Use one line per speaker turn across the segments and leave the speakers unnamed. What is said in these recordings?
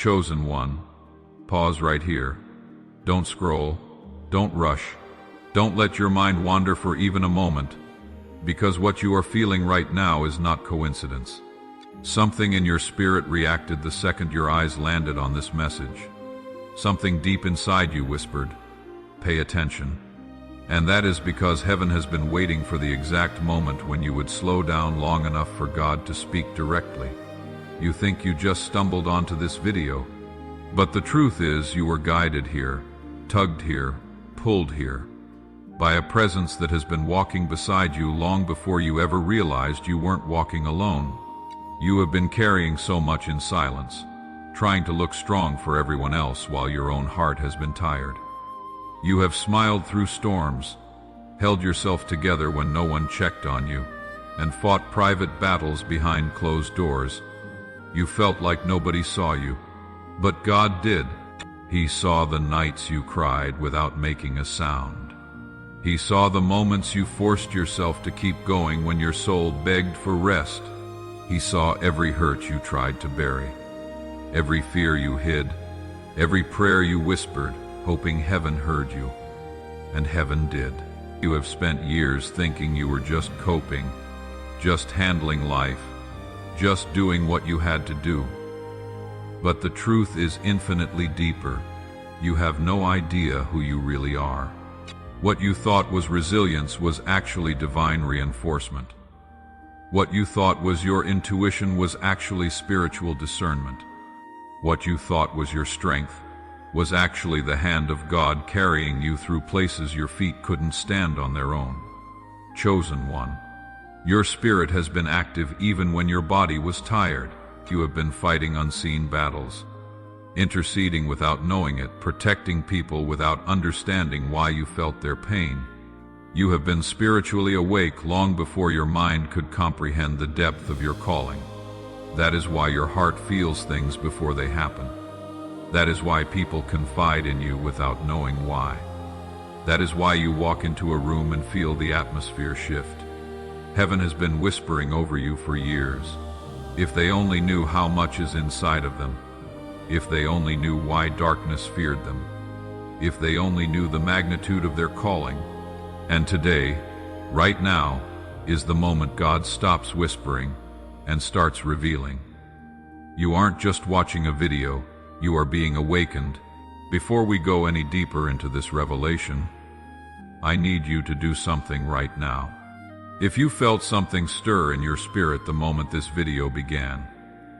Chosen one, pause right here. Don't scroll. Don't rush. Don't let your mind wander for even a moment, because what you are feeling right now is not coincidence. Something in your spirit reacted the second your eyes landed on this message. Something deep inside you whispered, "Pay attention." And that is because heaven has been waiting for the exact moment when you would slow down long enough for God to speak directly. You think you just stumbled onto this video, but the truth is you were guided here, tugged here, pulled here, by a presence that has been walking beside you long before you ever realized you weren't walking alone. You have been carrying so much in silence, trying to look strong for everyone else while your own heart has been tired. You have smiled through storms, held yourself together when no one checked on you, and fought private battles behind closed doors. You felt like nobody saw you, but God did. He saw the nights you cried without making a sound. He saw the moments you forced yourself to keep going when your soul begged for rest. He saw every hurt you tried to bury, every fear you hid, every prayer you whispered, hoping heaven heard you. And heaven did. You have spent years thinking you were just coping, just handling life, just doing what you had to do. But the truth is infinitely deeper. You have no idea who you really are. What you thought was resilience was actually divine reinforcement. What you thought was your intuition was actually spiritual discernment. What you thought was your strength was actually the hand of God carrying you through places your feet couldn't stand on their own. Chosen one, your spirit has been active even when your body was tired. You have been fighting unseen battles, interceding without knowing it, protecting people without understanding why you felt their pain. You have been spiritually awake long before your mind could comprehend the depth of your calling. That is why your heart feels things before they happen. That is why people confide in you without knowing why. That is why you walk into a room and feel the atmosphere shift. Heaven has been whispering over you for years. If they only knew how much is inside of them. If they only knew why darkness feared them. If they only knew the magnitude of their calling. And today, right now, is the moment God stops whispering and starts revealing. You aren't just watching a video, you are being awakened. Before we go any deeper into this revelation, I need you to do something right now. If you felt something stir in your spirit the moment this video began,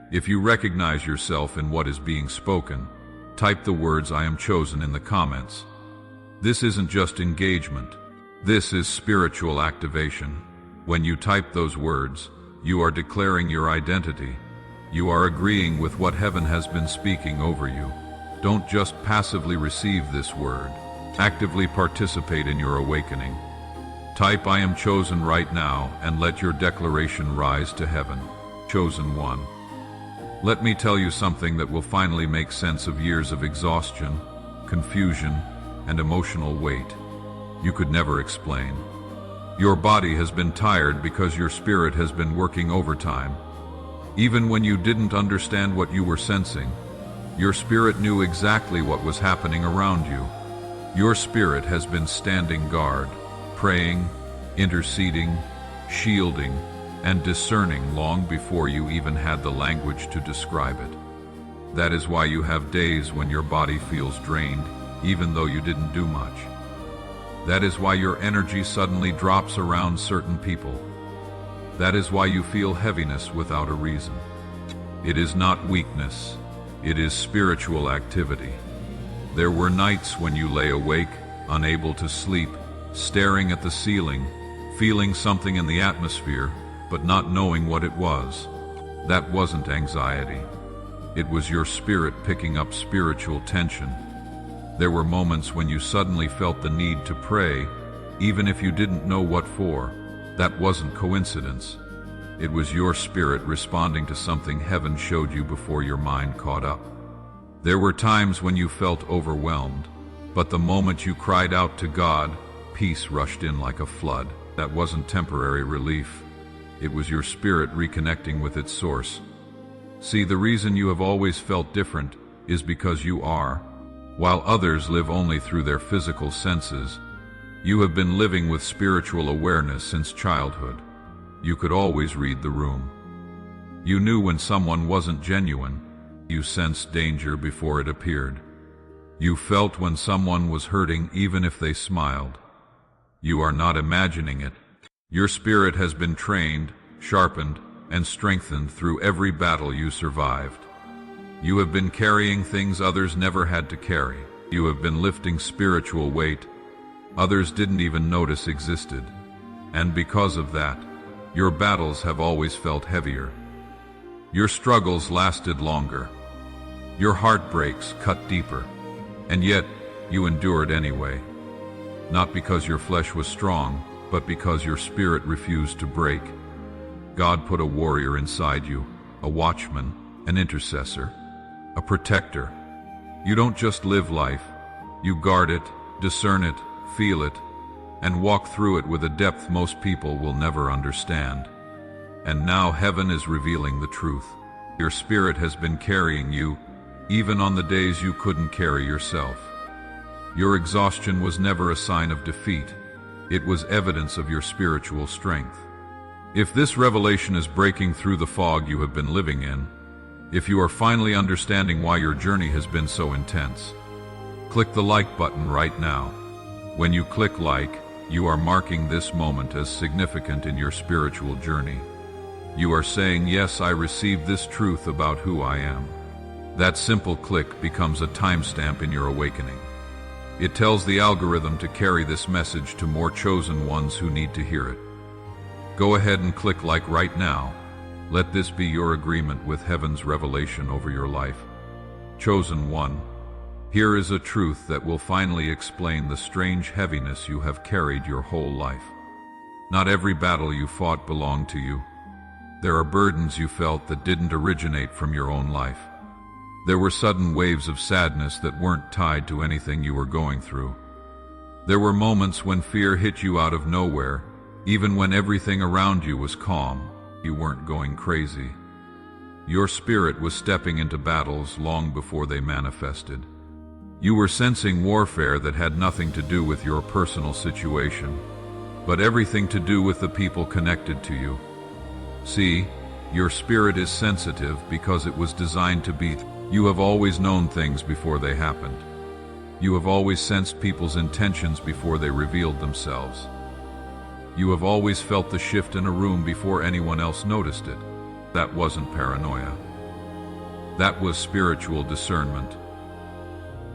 if you recognize yourself in what is being spoken, type the words "I am chosen" in the comments. This isn't just engagement. This is spiritual activation. When you type those words, you are declaring your identity. You are agreeing with what heaven has been speaking over you. Don't just passively receive this word. Actively participate in your awakening. Type "I am chosen" right now and let your declaration rise to heaven. Chosen one. Let me tell you something that will finally make sense of years of exhaustion, confusion, and emotional weight you could never explain. Your body has been tired because your spirit has been working overtime. Even when you didn't understand what you were sensing, your spirit knew exactly what was happening around you. Your spirit has been standing guard, praying, interceding, shielding, and discerning long before you even had the language to describe it. That is why you have days when your body feels drained, even though you didn't do much. That is why your energy suddenly drops around certain people. That is why you feel heaviness without a reason. It is not weakness, it is spiritual activity. There were nights when you lay awake, unable to sleep, staring at the ceiling, feeling something in the atmosphere, but not knowing what it was. That wasn't anxiety. It was your spirit picking up spiritual tension. There were moments when you suddenly felt the need to pray, even if you didn't know what for. That wasn't coincidence. It was your spirit responding to something heaven showed you before your mind caught up. There were times when you felt overwhelmed, but the moment you cried out to God, peace rushed in like a flood. That wasn't temporary relief. It was your spirit reconnecting with its source. See, the reason you have always felt different is because you are. While others live only through their physical senses, you have been living with spiritual awareness since childhood. You could always read the room. You knew when someone wasn't genuine. You sensed danger before it appeared. You felt when someone was hurting even if they smiled. You are not imagining it. Your spirit has been trained, sharpened, and strengthened through every battle you survived. You have been carrying things others never had to carry. You have been lifting spiritual weight others didn't even notice existed. And because of that, your battles have always felt heavier. Your struggles lasted longer. Your heartbreaks cut deeper. And yet, you endured anyway. Not because your flesh was strong, but because your spirit refused to break. God put a warrior inside you, a watchman, an intercessor, a protector. You don't just live life. You guard it, discern it, feel it, and walk through it with a depth most people will never understand. And now heaven is revealing the truth. Your spirit has been carrying you, even on the days you couldn't carry yourself. Your exhaustion was never a sign of defeat. It was evidence of your spiritual strength. If this revelation is breaking through the fog you have been living in, if you are finally understanding why your journey has been so intense, click the like button right now. When you click like, you are marking this moment as significant in your spiritual journey. You are saying, yes, I received this truth about who I am. That simple click becomes a timestamp in your awakening. It tells the algorithm to carry this message to more chosen ones who need to hear it. Go ahead and click like right now. Let this be your agreement with heaven's revelation over your life. Chosen one, here is a truth that will finally explain the strange heaviness you have carried your whole life. Not every battle you fought belonged to you. There are burdens you felt that didn't originate from your own life. There were sudden waves of sadness that weren't tied to anything you were going through. There were moments when fear hit you out of nowhere, even when everything around you was calm. You weren't going crazy. Your spirit was stepping into battles long before they manifested. You were sensing warfare that had nothing to do with your personal situation, but everything to do with the people connected to you. See, your spirit is sensitive because it was designed to be. You have always known things before they happened. You have always sensed people's intentions before they revealed themselves. You have always felt the shift in a room before anyone else noticed it. That wasn't paranoia. That was spiritual discernment.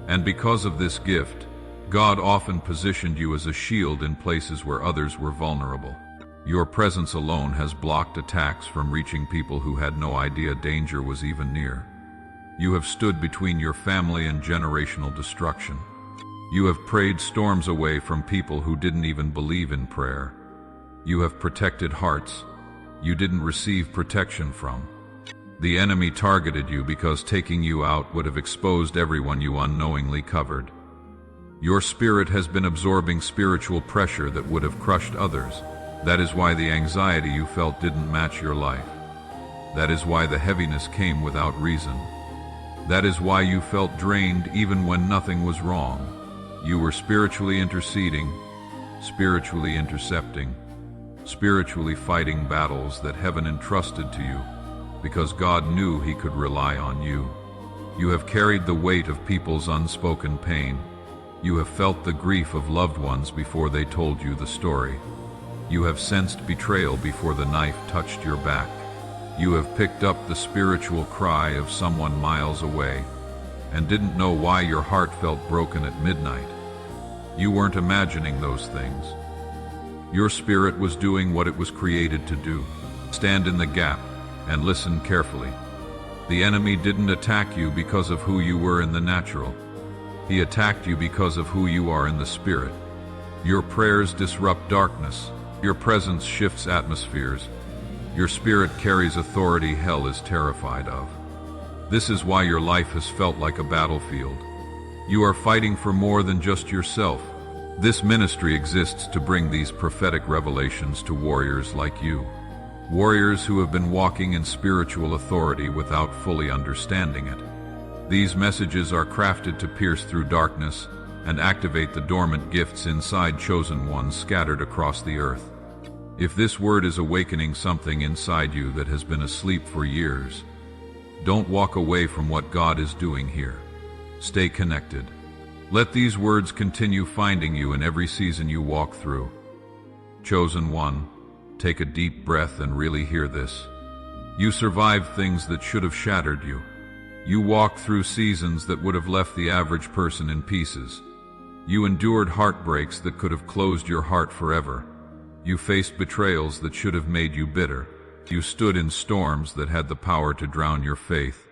And because of this gift, God often positioned you as a shield in places where others were vulnerable. Your presence alone has blocked attacks from reaching people who had no idea danger was even near. You have stood between your family and generational destruction. You have prayed storms away from people who didn't even believe in prayer. You have protected hearts you didn't receive protection from. The enemy targeted you because taking you out would have exposed everyone you unknowingly covered. Your spirit has been absorbing spiritual pressure that would have crushed others. That is why the anxiety you felt didn't match your life. That is why the heaviness came without reason. That is why you felt drained even when nothing was wrong. You were spiritually interceding, spiritually intercepting, spiritually fighting battles that heaven entrusted to you, because God knew He could rely on you. You have carried the weight of people's unspoken pain. You have felt the grief of loved ones before they told you the story. You have sensed betrayal before the knife touched your back. You have picked up the spiritual cry of someone miles away and didn't know why your heart felt broken at midnight. You weren't imagining those things. Your spirit was doing what it was created to do. Stand in the gap and listen carefully. The enemy didn't attack you because of who you were in the natural. He attacked you because of who you are in the spirit. Your prayers disrupt darkness. Your presence shifts atmospheres. Your spirit carries authority hell is terrified of. This is why your life has felt like a battlefield. You are fighting for more than just yourself. This ministry exists to bring these prophetic revelations to warriors like you. Warriors who have been walking in spiritual authority without fully understanding it. These messages are crafted to pierce through darkness and activate the dormant gifts inside chosen ones scattered across the earth. If this word is awakening something inside you that has been asleep for years, don't walk away from what God is doing here. Stay connected. Let these words continue finding you in every season you walk through. Chosen one, take a deep breath and really hear this. You survived things that should have shattered you. You walked through seasons that would have left the average person in pieces. You endured heartbreaks that could have closed your heart forever. You faced betrayals that should have made you bitter. You stood in storms that had the power to drown your faith.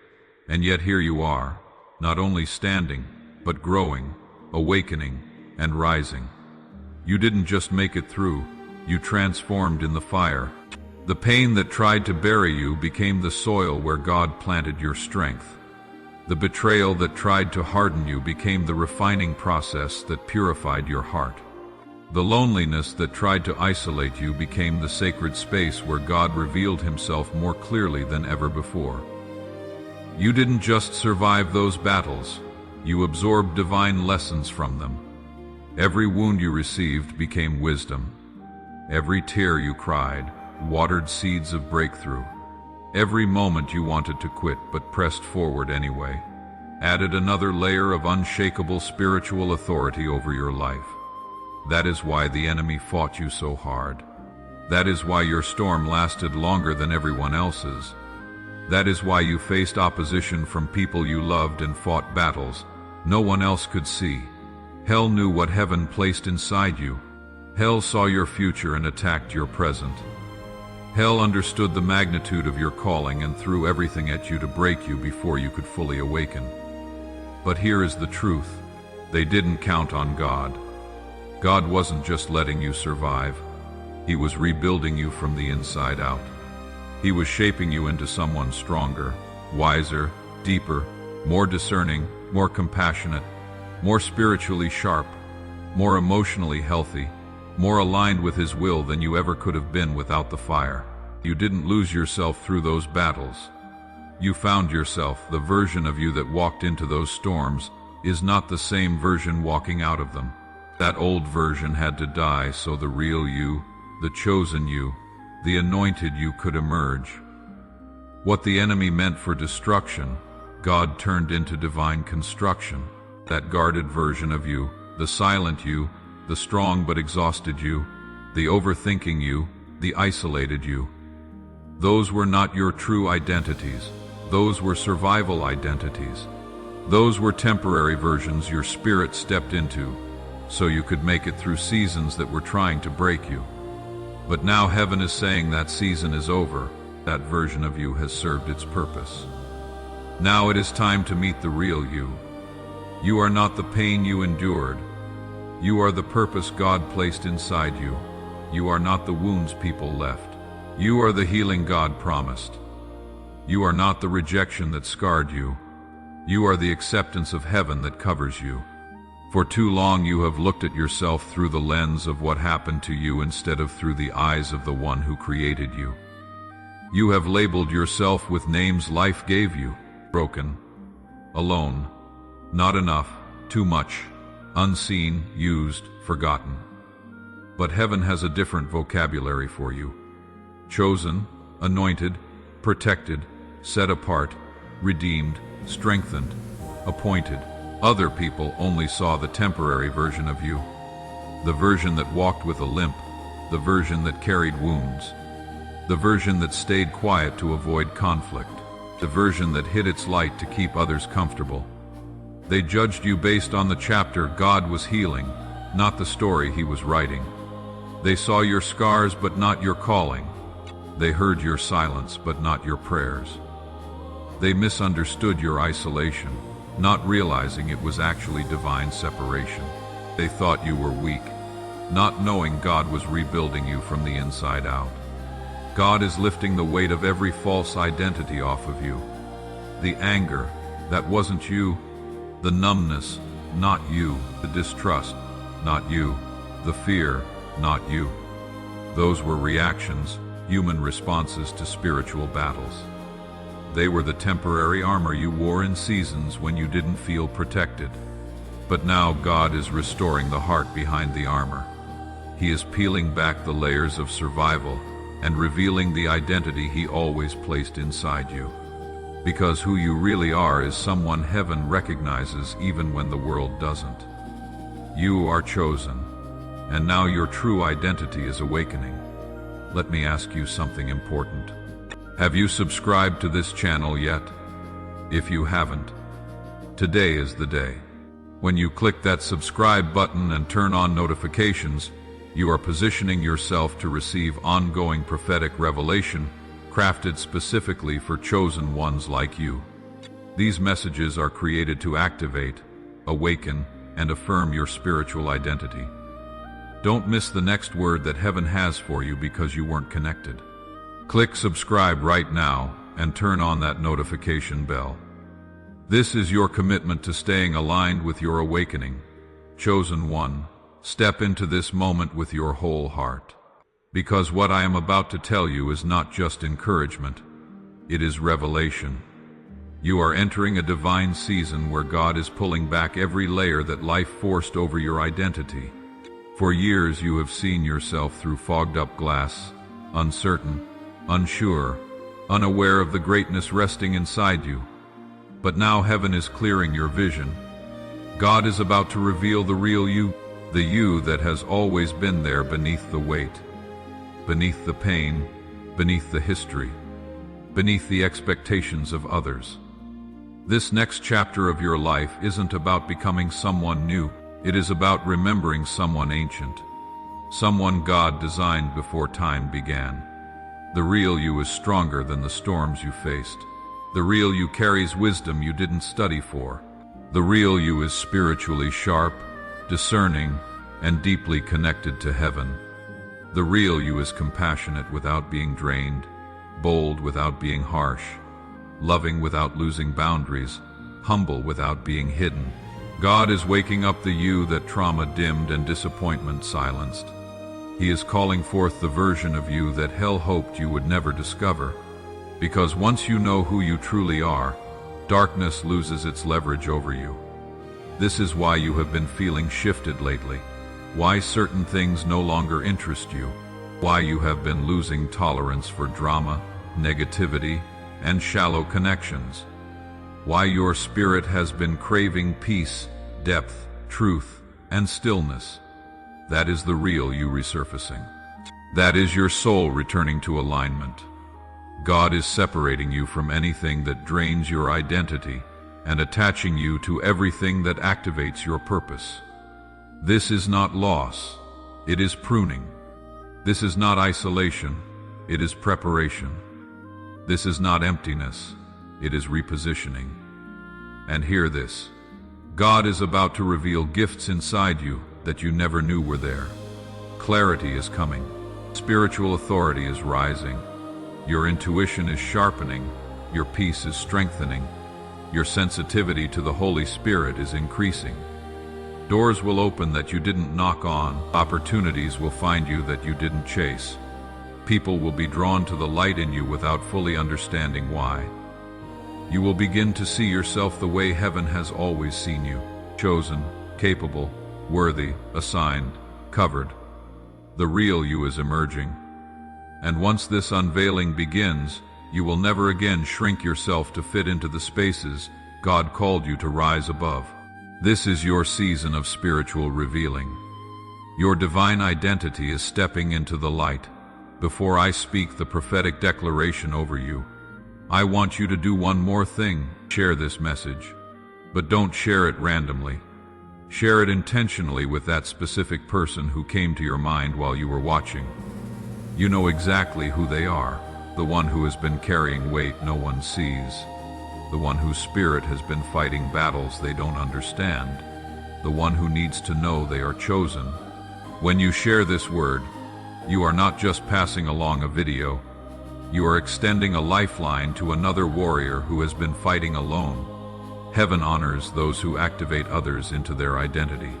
And yet here you are, not only standing, but growing, awakening, and rising. You didn't just make it through, you transformed in the fire. The pain that tried to bury you became the soil where God planted your strength. The betrayal that tried to harden you became the refining process that purified your heart. The loneliness that tried to isolate you became the sacred space where God revealed himself more clearly than ever before. You didn't just survive those battles, you absorbed divine lessons from them. Every wound you received became wisdom. Every tear you cried watered seeds of breakthrough. Every moment you wanted to quit but pressed forward anyway added another layer of unshakable spiritual authority over your life. That is why the enemy fought you so hard. That is why your storm lasted longer than everyone else's. That is why you faced opposition from people you loved and fought battles no one else could see. Hell knew what heaven placed inside you. Hell saw your future and attacked your present. Hell understood the magnitude of your calling and threw everything at you to break you before you could fully awaken. But here is the truth. They didn't count on God. God wasn't just letting you survive. He was rebuilding you from the inside out. He was shaping you into someone stronger, wiser, deeper, more discerning, more compassionate, more spiritually sharp, more emotionally healthy, more aligned with His will than you ever could have been without the fire. You didn't lose yourself through those battles. You found yourself. The version of you that walked into those storms is not the same version walking out of them. That old version had to die so the real you, the chosen you, the anointed you could emerge. What the enemy meant for destruction, God turned into divine construction. That guarded version of you, the silent you, the strong but exhausted you, the overthinking you, the isolated you. Those were not your true identities. Those were survival identities. Those were temporary versions your spirit stepped into, so you could make it through seasons that were trying to break you. But now heaven is saying that season is over. That version of you has served its purpose. Now it is time to meet the real you. You are not the pain you endured. You are the purpose God placed inside you. You are not the wounds people left. You are the healing God promised. You are not the rejection that scarred you. You are the acceptance of heaven that covers you. For too long you have looked at yourself through the lens of what happened to you instead of through the eyes of the one who created you. You have labeled yourself with names life gave you: broken, alone, not enough, too much, unseen, used, forgotten. But heaven has a different vocabulary for you. Chosen, anointed, protected, set apart, redeemed, strengthened, appointed. Other people only saw the temporary version of you, the version that walked with a limp, the version that carried wounds, the version that stayed quiet to avoid conflict, the version that hid its light to keep others comfortable. They judged you based on the chapter God was healing, not the story He was writing. They saw your scars but not your calling. They heard your silence but not your prayers. They misunderstood your isolation, not realizing it was actually divine separation. They thought you were weak, not knowing God was rebuilding you from the inside out. God is lifting the weight of every false identity off of you. The anger, that wasn't you. The numbness, not you. The distrust, not you. The fear, not you. Those were reactions, human responses to spiritual battles. They were the temporary armor you wore in seasons when you didn't feel protected. But now God is restoring the heart behind the armor. He is peeling back the layers of survival and revealing the identity He always placed inside you. Because who you really are is someone heaven recognizes even when the world doesn't. You are chosen, and now your true identity is awakening. Let me ask you something important. Have you subscribed to this channel yet? If you haven't, today is the day. When you click that subscribe button and turn on notifications, you are positioning yourself to receive ongoing prophetic revelation crafted specifically for chosen ones like you. These messages are created to activate, awaken, and affirm your spiritual identity. Don't miss the next word that heaven has for you because you weren't connected. Click subscribe right now and turn on that notification bell. This is your commitment to staying aligned with your awakening. Chosen one, step into this moment with your whole heart. Because what I am about to tell you is not just encouragement, it is revelation. You are entering a divine season where God is pulling back every layer that life forced over your identity. For years you have seen yourself through fogged-up glass, uncertain, unsure, unaware of the greatness resting inside you. But now heaven is clearing your vision. God is about to reveal the real you, the you that has always been there beneath the weight, beneath the pain, beneath the history, beneath the expectations of others. This next chapter of your life isn't about becoming someone new. It is about remembering someone ancient, someone God designed before time began. The real you is stronger than the storms you faced. The real you carries wisdom you didn't study for. The real you is spiritually sharp, discerning, and deeply connected to heaven. The real you is compassionate without being drained, bold without being harsh, loving without losing boundaries, humble without being hidden. God is waking up the you that trauma dimmed and disappointment silenced. He is calling forth the version of you that hell hoped you would never discover. Because once you know who you truly are, darkness loses its leverage over you. This is why you have been feeling shifted lately, why certain things no longer interest you, why you have been losing tolerance for drama, negativity, and shallow connections, why your spirit has been craving peace, depth, truth, and stillness. That is the real you resurfacing. That is your soul returning to alignment. God is separating you from anything that drains your identity and attaching you to everything that activates your purpose. This is not loss, it is pruning. This is not isolation, it is preparation. This is not emptiness, it is repositioning. And hear this, God is about to reveal gifts inside you that you never knew were there. Clarity is coming. Spiritual authority is rising. Your intuition is sharpening. Your peace is strengthening. Your sensitivity to the Holy Spirit is increasing. Doors will open that you didn't knock on. Opportunities will find you that you didn't chase. People will be drawn to the light in you without fully understanding why. You will begin to see yourself the way heaven has always seen you. Chosen, capable, worthy, assigned, covered. The real you is emerging. And once this unveiling begins, you will never again shrink yourself to fit into the spaces God called you to rise above. This is your season of spiritual revealing. Your divine identity is stepping into the light. Before I speak the prophetic declaration over you, I want you to do one more thing. Share this message. But don't share it randomly. Share it intentionally with that specific person who came to your mind while you were watching. You know exactly who they are, the one who has been carrying weight no one sees, the one whose spirit has been fighting battles they don't understand, the one who needs to know they are chosen. When you share this word, you are not just passing along a video, you are extending a lifeline to another warrior who has been fighting alone. Heaven honors those who activate others into their identity.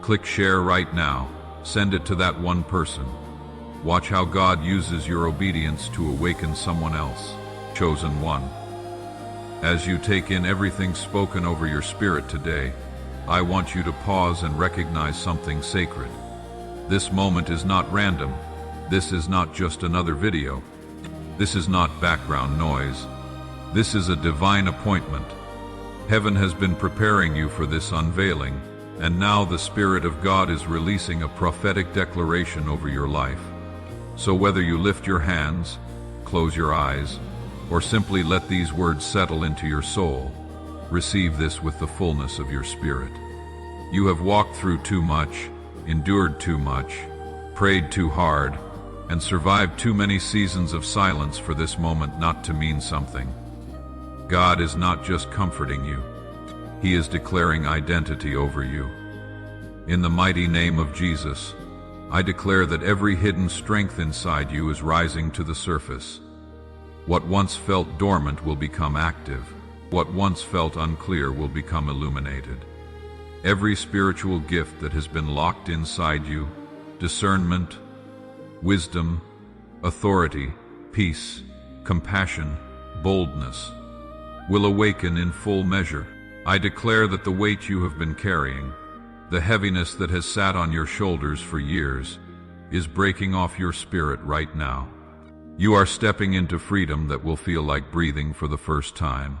Click share right now. Send it to that one person. Watch how God uses your obedience to awaken someone else. Chosen one. As you take in everything spoken over your spirit today, I want you to pause and recognize something sacred. This moment is not random. This is not just another video. This is not background noise. This is a divine appointment. Heaven has been preparing you for this unveiling, and now the Spirit of God is releasing a prophetic declaration over your life. So whether you lift your hands, close your eyes, or simply let these words settle into your soul, receive this with the fullness of your spirit. You have walked through too much, endured too much, prayed too hard, and survived too many seasons of silence for this moment not to mean something. God is not just comforting you. He is declaring identity over you. In the mighty name of Jesus, I declare that every hidden strength inside you is rising to the surface. What once felt dormant will become active. What once felt unclear will become illuminated. Every spiritual gift that has been locked inside you, discernment, wisdom, authority, peace, compassion, boldness, will awaken in full measure. I declare that the weight you have been carrying, the heaviness that has sat on your shoulders for years, is breaking off your spirit right now. You are stepping into freedom that will feel like breathing for the first time.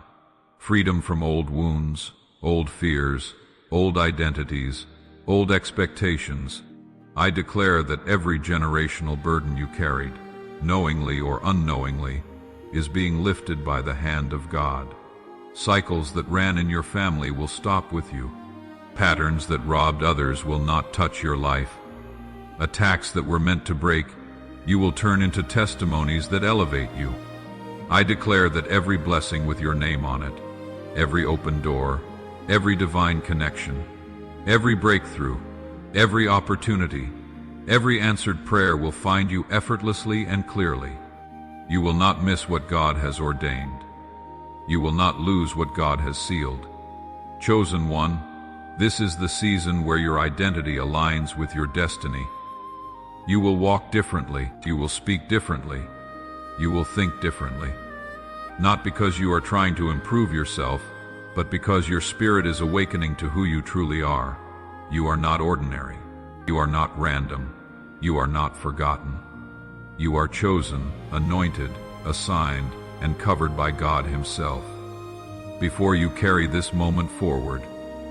Freedom from old wounds, old fears, old identities, old expectations. I declare that every generational burden you carried, knowingly or unknowingly, is being lifted by the hand of God. Cycles that ran in your family will stop with you. Patterns that robbed others will not touch your life. Attacks that were meant to break, you will turn into testimonies that elevate you. I declare that every blessing with your name on it, every open door, every divine connection, every breakthrough, every opportunity, every answered prayer will find you effortlessly and clearly. You will not miss what God has ordained. You will not lose what God has sealed. Chosen one, this is the season where your identity aligns with your destiny. You will walk differently, you will speak differently, you will think differently. Not because you are trying to improve yourself, but because your spirit is awakening to who you truly are. You are not ordinary. You are not random. You are not forgotten. You are chosen, anointed, assigned, and covered by God Himself. Before you carry this moment forward,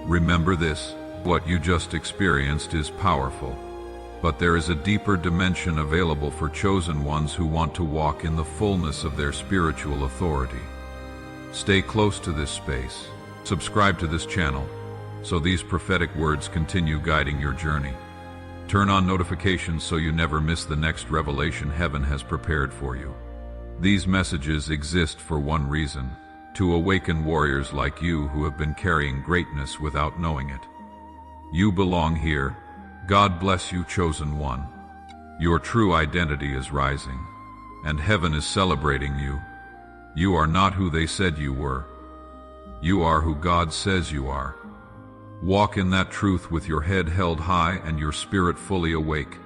remember this: what you just experienced is powerful. But there is a deeper dimension available for chosen ones who want to walk in the fullness of their spiritual authority. Stay close to this space. Subscribe to this channel so these prophetic words continue guiding your journey. Turn on notifications so you never miss the next revelation heaven has prepared for you. These messages exist for one reason: to awaken warriors like you who have been carrying greatness without knowing it. You belong here. God bless you, chosen one. Your true identity is rising, and heaven is celebrating you. You are not who they said you were. You are who God says you are. Walk in that truth with your head held high and your spirit fully awake.